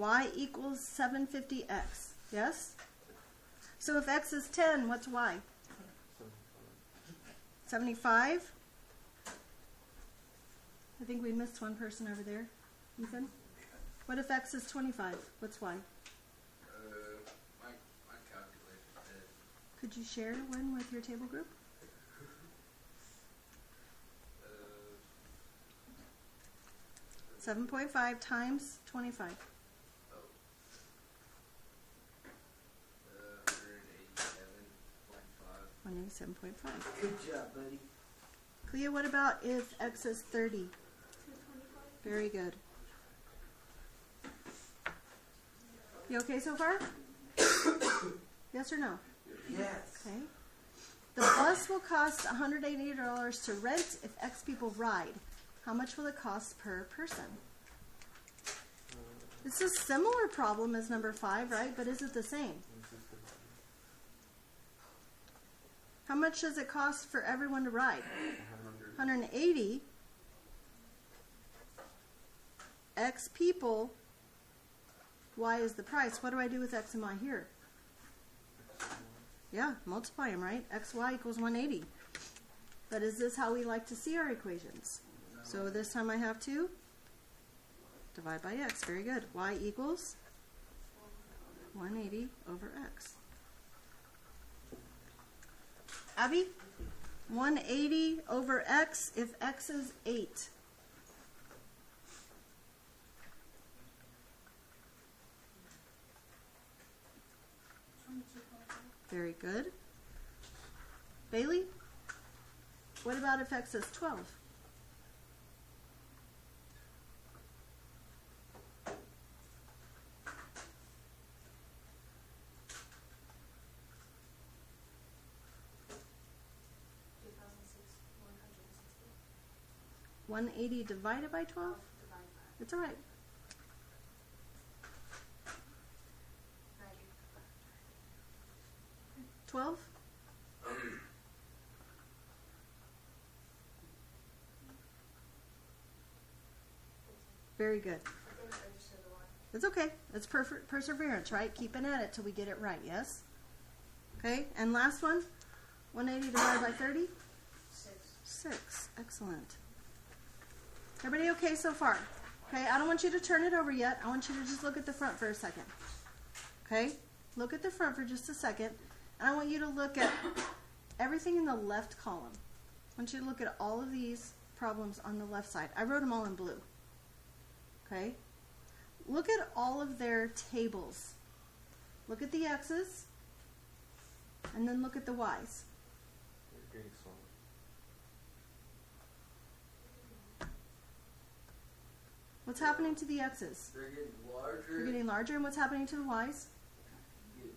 Y equals 750x. Yes? So if x is 10, what's y? 75? I think we missed one person over there. Ethan? What if x is 25? What's y? My calculator's dead. Could you share one with your table group? 7.5 times 25. 187.5. Good job, buddy. Clea, what about if x is 30? 225. Very good. You okay so far? Yes or no? Yes. Okay. The bus will cost $180 to rent if X people ride. How much will it cost per person? It's a similar problem as number 5, right? But is it the same? How much does it cost for everyone to ride? 180. X people. Y is the price. What do I do with X and Y here? Yeah, multiply them, right? XY equals 180. But is this how we like to see our equations? So this time I have to divide by X. Very good. Y equals 180 over X. Abby? 180 over X if X is 8. Very good. Bailey? What about if X is 12? $180 divided by 12? It's all right. 12? Very good. It's okay. It's perseverance, right? Keeping at it till we get it right, yes? Okay, and last one. 180 divided by 30? 6. Excellent. Everybody okay so far? Okay, I don't want you to turn it over yet. I want you to just look at the front for a second. Okay? Look at the front for just a second. And I want you to look at everything in the left column. I want you to look at all of these problems on the left side. I wrote them all in blue. Okay? Look at all of their tables. Look at the X's. And then look at the Y's. What's happening to the X's? They're getting larger. They're getting larger. And what's happening to the Y's? Getting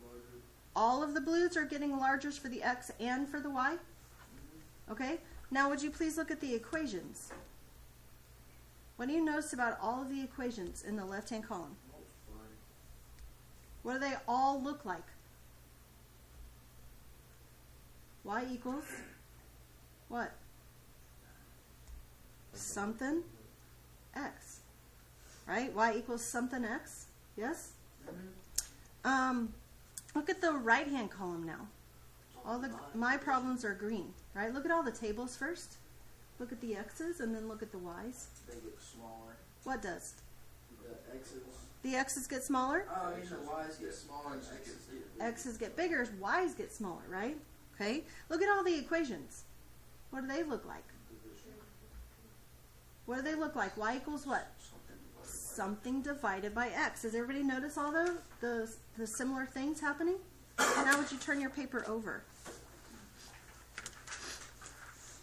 larger. All of the blues are getting larger for the X and for the Y? Okay? Now would you please look at the equations? What do you notice about all of the equations in the left-hand column? What do they all look like? Y equals what? Something X. Right? Y equals something X. Yes? Look at the right-hand column now. My problems are green. Right? Look at all the tables first. Look at the X's and then look at the Y's. They get smaller. What does? The X's. The X's get smaller? Oh, you know, Y's get smaller and X's get bigger. X's get bigger, Y's get smaller, right? Okay? Look at all the equations. What do they look like? What do they look like? Y equals what? Something divided by X. Does everybody notice all the similar things happening? Now would you turn your paper over?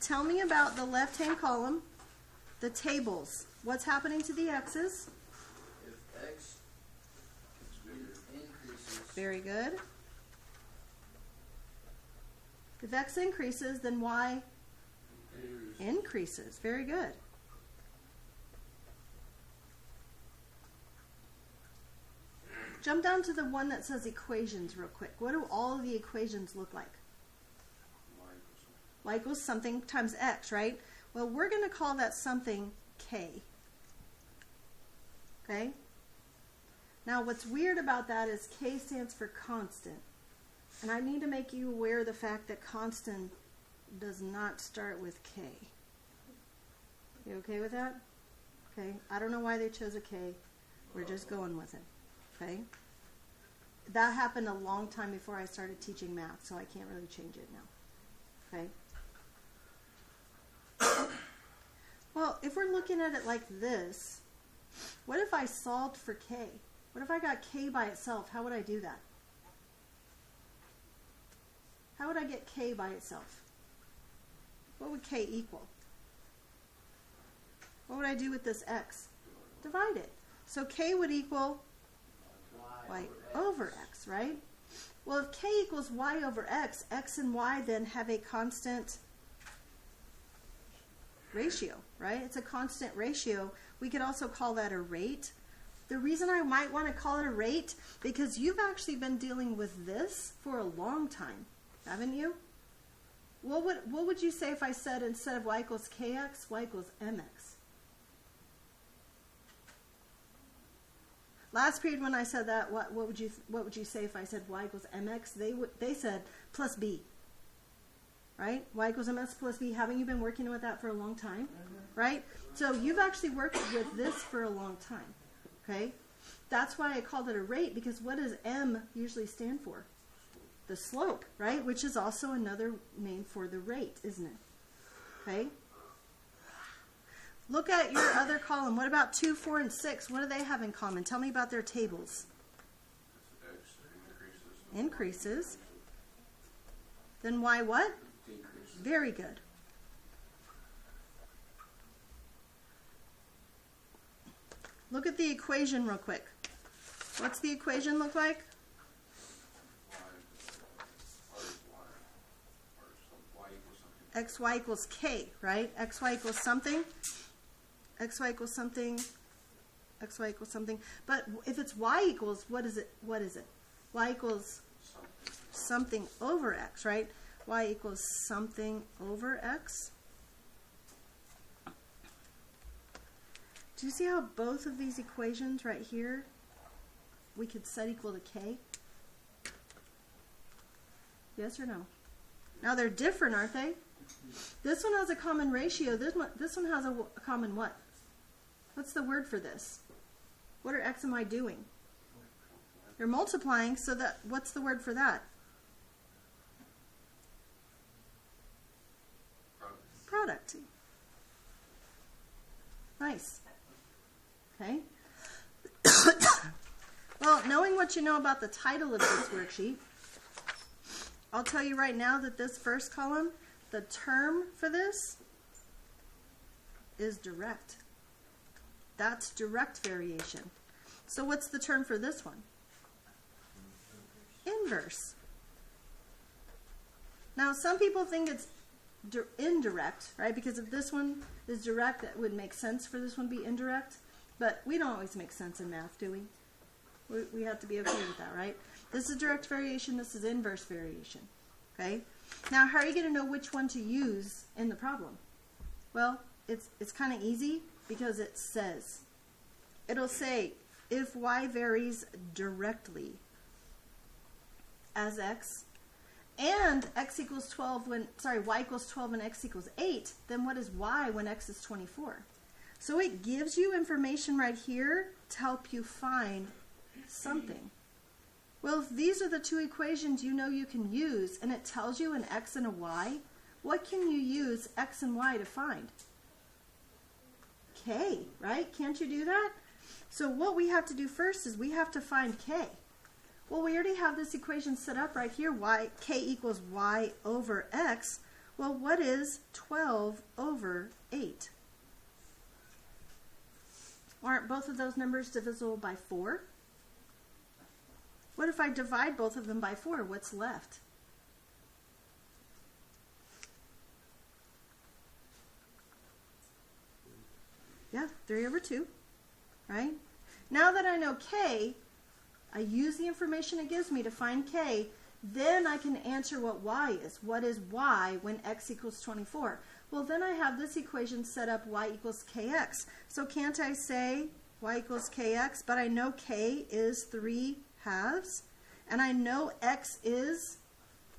Tell me about the left-hand column, the tables. What's happening to the X's? If X increases. Very good. If X increases, then Y increases. Very good. Jump down to the one that says equations real quick. What do all of the equations look like? Y equals something times X, right? Well, we're going to call that something K. Okay? Now, what's weird about that is K stands for constant. And I need to make you aware of the fact that constant does not start with K. You okay with that? Okay. I don't know why they chose a K. We're just going with it. Okay. That happened a long time before I started teaching math, so I can't really change it now. Okay. Well, if we're looking at it like this, what if I solved for K? What if I got K by itself? How would I do that? How would I get K by itself? What would K equal? What would I do with this X? Divide it. So K would equal Y over X, right? Well, if K equals Y over X, X and Y then have a constant ratio, right? It's a constant ratio. We could also call that a rate. The reason I might want to call it a rate, because you've actually been dealing with this for a long time, haven't you? What would you say if I said instead of Y equals KX, Y equals MX? Last period when I said that, what would you say if I said Y equals MX? They said plus B. Right? Y equals MX plus B. Haven't you been working with that for a long time? Right? So you've actually worked with this for a long time. Okay? That's why I called it a rate, because what does M usually stand for? The slope, right? Which is also another name for the rate, isn't it? Okay? Look at your other column. What about 2, 4, and 6? What do they have in common? Tell me about their tables. Increases. Then Y what? Decreases. Very good. Look at the equation real quick. What's the equation look like? XY equals K, right? XY equals something. XY equals something. XY equals something. But if it's Y equals, what is it? What is it? Y equals something over X, right? Y equals something over X. Do you see how both of these equations right here we could set equal to K? Yes or no? Now they're different, aren't they? This one has a common ratio. This one has a common what? What's the word for this? What are X and Y doing? They're multiplying, so that what's the word for that? Product. Nice. Okay. Well, knowing what you know about the title of this worksheet, I'll tell you right now that this first column, the term for this is direct. That's direct variation. So what's the term for this one? Inverse. Now, some people think it's indirect, right? Because if this one is direct, it would make sense for this one to be indirect. But we don't always make sense in math, do we? We have to be okay with that, right? This is direct variation. This is inverse variation. Okay? Now, how are you going to know which one to use in the problem? Well, it's kind of easy because it says. It'll say, if Y varies directly as X, and X equals 12 when, Y equals 12 and X equals 8, then what is Y when X is 24? So it gives you information right here to help you find something. Well, if these are the two equations you know you can use, and it tells you an X and a Y, what can you use X and Y to find? K, right? Can't you do that? So what we have to do first is we have to find K. Well, we already have this equation set up right here, K equals Y over X. Well, what is 12 over 8? Aren't both of those numbers divisible by 4? What if I divide both of them by 4? What's left? Yeah, 3 over 2, right? Now that I know K, I use the information it gives me to find K, then I can answer what Y is. What is Y when X equals 24? Well, then I have this equation set up, Y equals KX. So can't I say y equals kx, but I know k is 3/2, and I know x is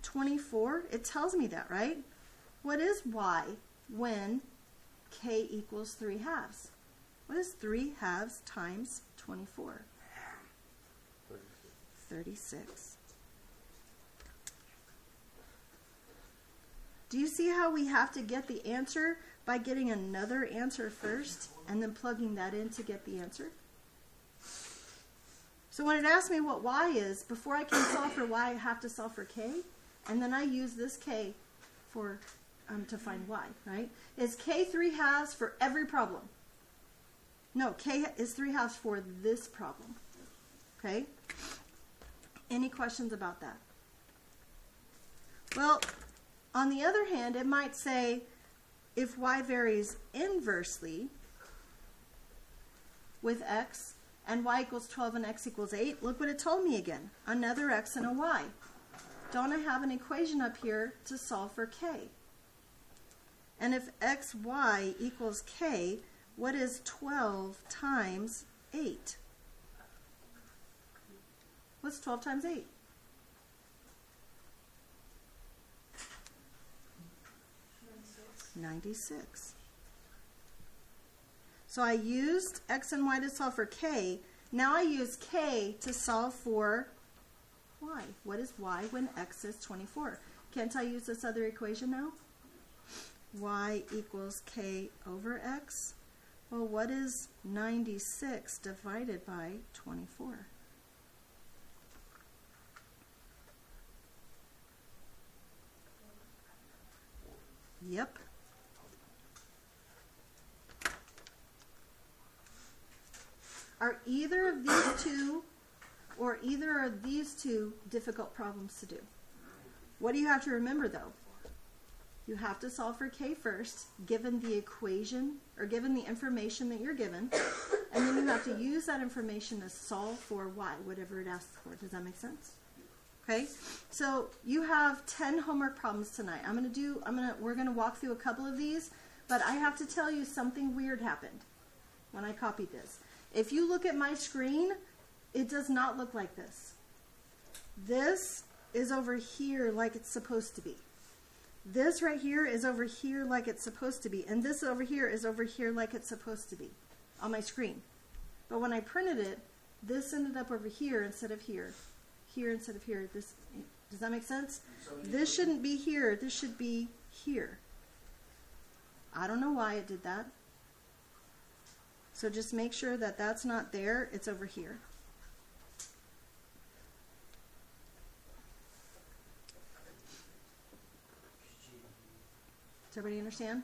24. It tells me that, right? What is y when k equals 3/2? What is 3/2 times 24? 36. Do you see how we have to get the answer by getting another answer first and then plugging that in to get the answer? So when it asks me what y is, before I can solve for y, I have to solve for k, and then I use this k for to find y, right? Is k 3/2 for every problem? No, k is 3/2 for this problem. Okay? Any questions about that? Well, on the other hand, it might say if y varies inversely with x and y equals 12 and x equals 8, look what it told me again. Another x and a y. Don't I have an equation up here to solve for k? And if xy equals k, what is 12 times 8? What's 12 times 8? 96. So I used x and y to solve for k. Now I use k to solve for y. What is y when x is 24? Can't I use this other equation now? Y equals k over x. Well, what is 96 divided by 24? Yep. Are either of these two or either of these two difficult problems to do? What do you have to remember though? You have to solve for k first, given the equation or given the information that you're given, and then you have to use that information to solve for y, whatever it asks for. Does that make sense? Okay, so you have 10 homework problems tonight. We're gonna walk through a couple of these, but I have to tell you something weird happened when I copied this. If you look at my screen, it does not look like this. This is over here like it's supposed to be. This right here is over here like it's supposed to be, and this over here is over here like it's supposed to be on my screen. But when I printed it, this ended up over here instead of here. Here instead of here. Does that make sense? This shouldn't be here. This should be here. I don't know why it did that. So just make sure that that's not there. It's over here. Does everybody understand?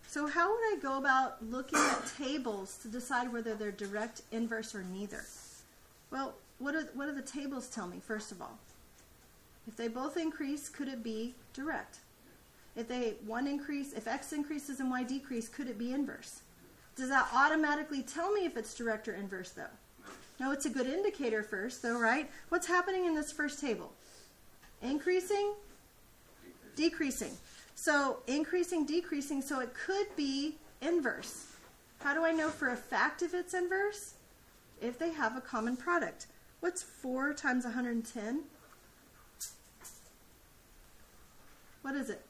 So how would I go about looking at tables to decide whether they're direct, inverse, or neither? Well, what do the tables tell me, first of all? If they both increase, could it be direct? If x increases and y decrease, could it be inverse? Does that automatically tell me if it's direct or inverse, though? No, it's a good indicator first, though, right? What's happening in this first table? Increasing, decreasing. So increasing, decreasing, so it could be inverse. How do I know for a fact if it's inverse? If they have a common product. What's 4 times 110? What is it?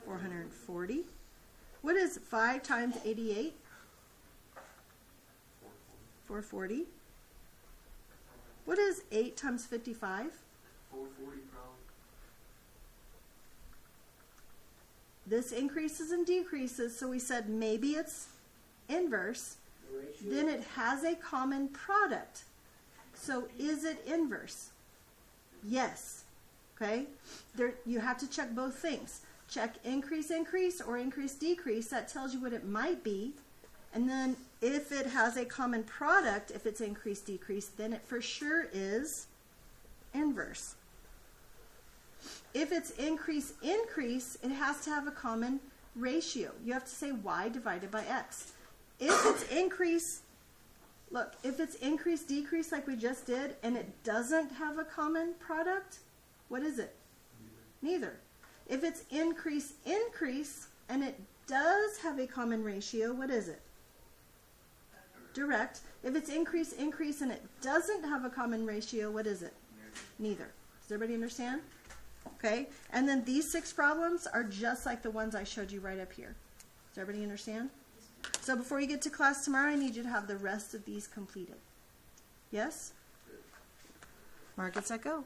440. What is 5 times 88? 440. What is 8 times 55? 440 probably. This increases and decreases, so we said maybe it's inverse. Then it has a common product. So is it inverse? Yes. Okay? You have to check both things. Check increase, increase, or increase, decrease. That tells you what it might be. And then if it has a common product, if it's increase, decrease, then it for sure is inverse. If it's increase, increase, it has to have a common ratio. You have to say y divided by x. If it's increase, look, if it's increase, decrease like we just did, and it doesn't have a common product, what is it? Neither. If it's increase, increase, and it does have a common ratio, what is it? direct. If it's increase, increase, and it doesn't have a common ratio, what is it? Neither. Does everybody understand? Okay, and then these 6 problems are just like the ones I showed you right up here. Does everybody understand? So before you get to class tomorrow, I need you to have the rest of these completed. Yes? Mark, get set, go.